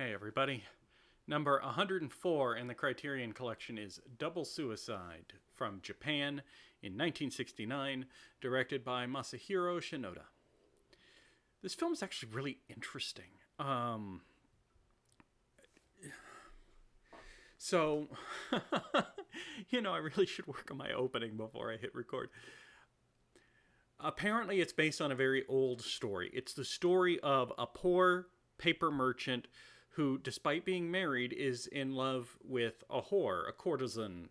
Hey everybody. Number 104 in the Criterion collection is Double Suicide from Japan in 1969, directed by Masahiro Shinoda. This film is actually really interesting. So, I really should work on my opening before I hit record. Apparently, it's based on a very old story. It's the story of a poor paper merchant who, despite being married, is in love with a whore, a courtesan,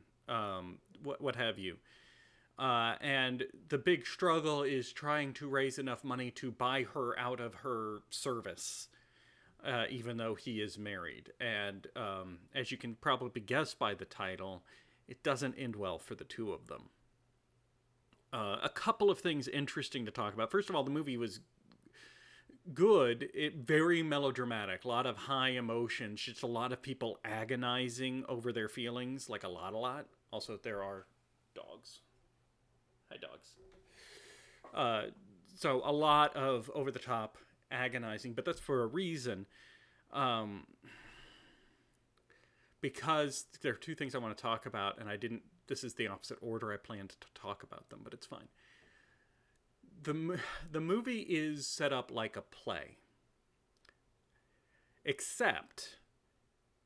what have you. And the big struggle is trying to raise enough money to buy her out of her service, even though he is married. And as you can probably guess by the title, it doesn't end well for the two of them. A couple of things interesting to talk about. First of all, the movie was good. Very melodramatic. A lot of high emotions. Just a lot of people agonizing over their feelings, like a lot. Also, there are dogs. Hi, dogs. So a lot of over the top agonizing, but that's for a reason. Um, because there are two things I want to talk about, and I didn't. This is the opposite order I planned to talk about them, but it's fine. The movie is set up like a play, except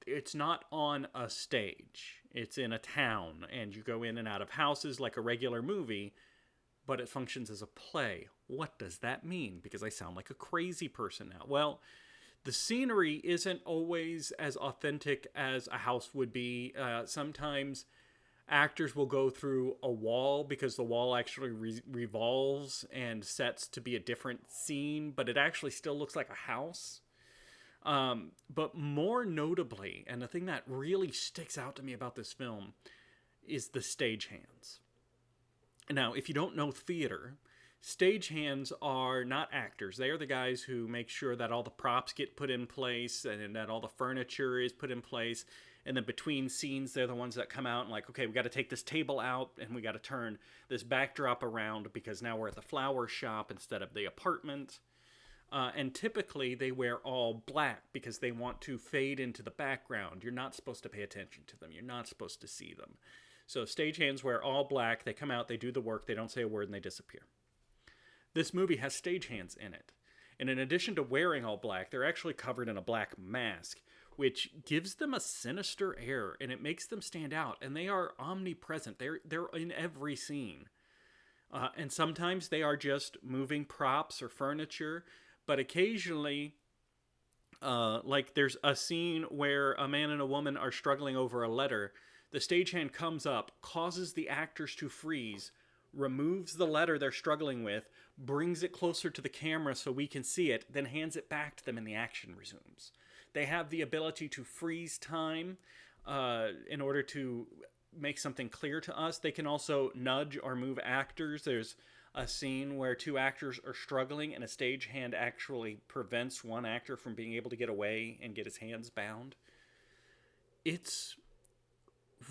it's not on a stage. It's in a town, and you go in and out of houses like a regular movie, but it functions as a play. What does that mean? Because I sound like a crazy person now. Well, the scenery isn't always as authentic as a house would be. Sometimes actors will go through a wall because the wall actually revolves and sets to be a different scene, but it actually still looks like a house. But more notably, and the thing that really sticks out to me about this film is the stagehands. Now, if you don't know theater, stagehands are not actors. They are the guys who make sure that all the props get put in place and that all the furniture is put in place. And then between scenes, they're the ones that come out and like, okay, we got to take this table out and we got to turn this backdrop around because now we're at the flower shop instead of the apartment. And typically they wear all black because they want to fade into the background. You're not supposed to pay attention to them. You're not supposed to see them. So stagehands wear all black. They come out, they do the work, they don't say a word, and they disappear. This movie has stagehands in it. And in addition to wearing all black, they're actually covered in a black mask, which gives them a sinister air and it makes them stand out. And they are omnipresent. They're in every scene. And sometimes they are just moving props or furniture, but occasionally, like there's a scene where a man and a woman are struggling over a letter. The stagehand comes up, causes the actors to freeze, removes the letter they're struggling with, brings it closer to the camera so we can see it, then hands it back to them and the action resumes. They have the ability to freeze time in order to make something clear to us. They can also nudge or move actors. There's a scene where two actors are struggling and a stagehand actually prevents one actor from being able to get away and get his hands bound. It's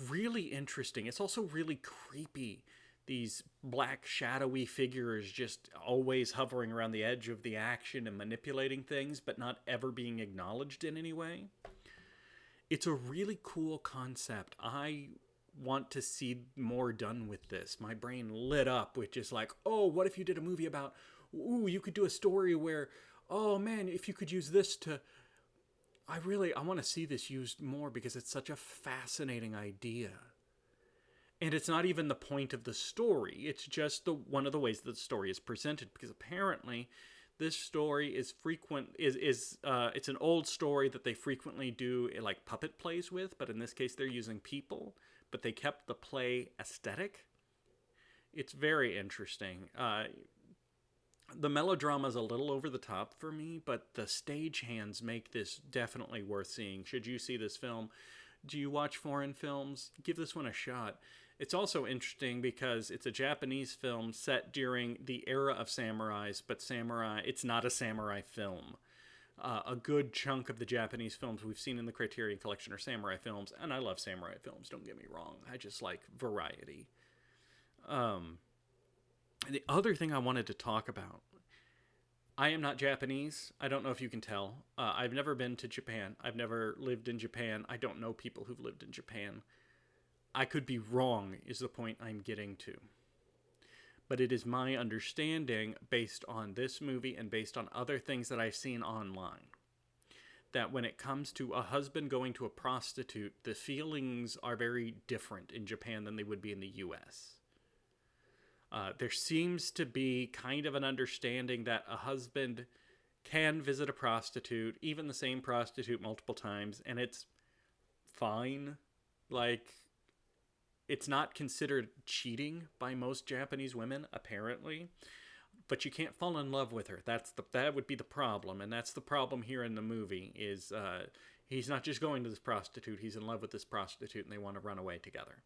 really interesting. It's also really creepy. These black shadowy figures just always hovering around the edge of the action and manipulating things, but not ever being acknowledged in any way. It's a really cool concept. I want to see more done with this. My brain lit up with just like, oh, what if you did a movie about, ooh, you could do a story where, oh man, if you could use this to, I want to see this used more because it's such a fascinating idea. And it's not even the point of the story. It's just one of the ways that the story is presented. Because apparently, this story is it's an old story that they frequently do like puppet plays with. But in this case, they're using people. But they kept the play aesthetic. It's very interesting. The melodrama is a little over the top for me, but the stagehands make this definitely worth seeing. Should you see this film? Do you watch foreign films? Give this one a shot. It's also interesting because it's a Japanese film set during the era of samurais, but it's not a samurai film. A good chunk of the Japanese films we've seen in the Criterion collection are samurai films, and I love samurai films, don't get me wrong. I just like variety. The other thing I wanted to talk about I am not Japanese. I don't know if you can tell. I've never been to Japan. I've never lived in Japan. I don't know people who've lived in Japan. I could be wrong, is the point I'm getting to. But it is my understanding, based on this movie and based on other things that I've seen online, that when it comes to a husband going to a prostitute, the feelings are very different in Japan than they would be in the US. There seems to be kind of an understanding that a husband can visit a prostitute, even the same prostitute, multiple times, and it's fine. Like, it's not considered cheating by most Japanese women, apparently. But you can't fall in love with her. That would be the problem, and that's the problem here in the movie. Is he's not just going to this prostitute; he's in love with this prostitute, and they want to run away together.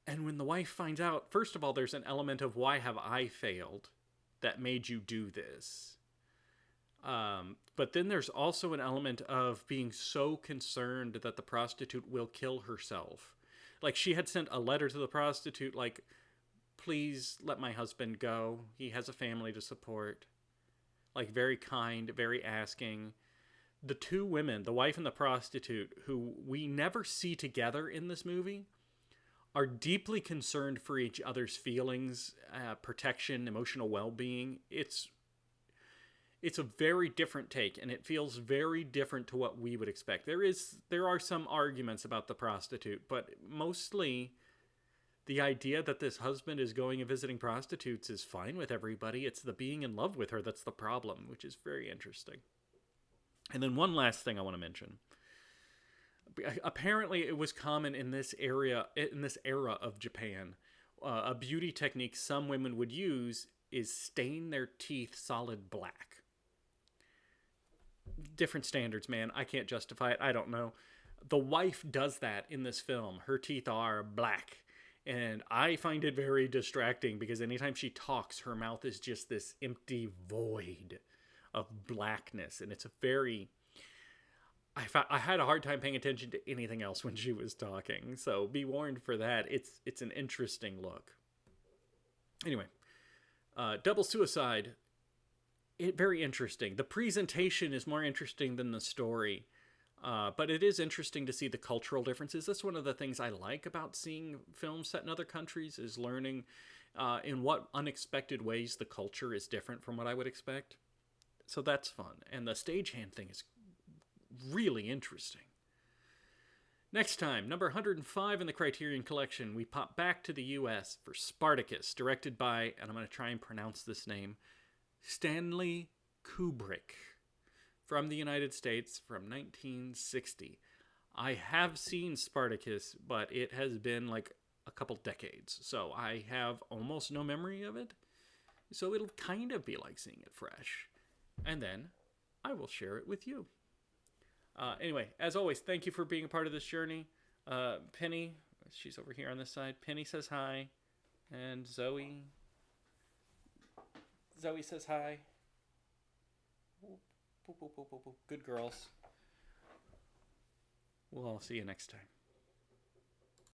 And when the wife finds out, first of all, there's an element of why have I failed that made you do this. But then there's also an element of being so concerned that the prostitute will kill herself. Like, she had sent a letter to the prostitute, like, please let my husband go. He has a family to support. Like, very kind, very asking. The two women, the wife and the prostitute, who we never see together in this movie, are deeply concerned for each other's feelings, protection, emotional well-being. It's a very different take, and it feels very different to what we would expect. There are some arguments about the prostitute, but mostly the idea that this husband is going and visiting prostitutes is fine with everybody. It's the being in love with her that's the problem, which is very interesting. And then one last thing I want to mention. Apparently, it was common in this era of Japan. A beauty technique some women would use is stain their teeth solid black. Different standards, man. I can't justify it. I don't know. The wife does that in this film. Her teeth are black. And I find it very distracting because anytime she talks, her mouth is just this empty void of blackness. And it's a very... I had a hard time paying attention to anything else when she was talking. So be warned for that. It's an interesting look. Anyway, Double Suicide, very interesting. The presentation is more interesting than the story. But it is interesting to see the cultural differences. That's one of the things I like about seeing films set in other countries, is learning in what unexpected ways the culture is different from what I would expect. So that's fun. And the stagehand thing is really interesting. Next time, number 105 in the Criterion Collection, we pop back to the US for Spartacus, directed by, and I'm going to try and pronounce this name, Stanley Kubrick, from the United States, from 1960. I have seen Spartacus, but it has been like a couple decades, so I have almost no memory of it. So it'll kind of be like seeing it fresh. And then I will share it with you. Anyway, as always, thank you for being a part of this journey. Penny, she's over here on this side. Penny says hi. And Zoe says hi. Good girls. We'll all see you next time.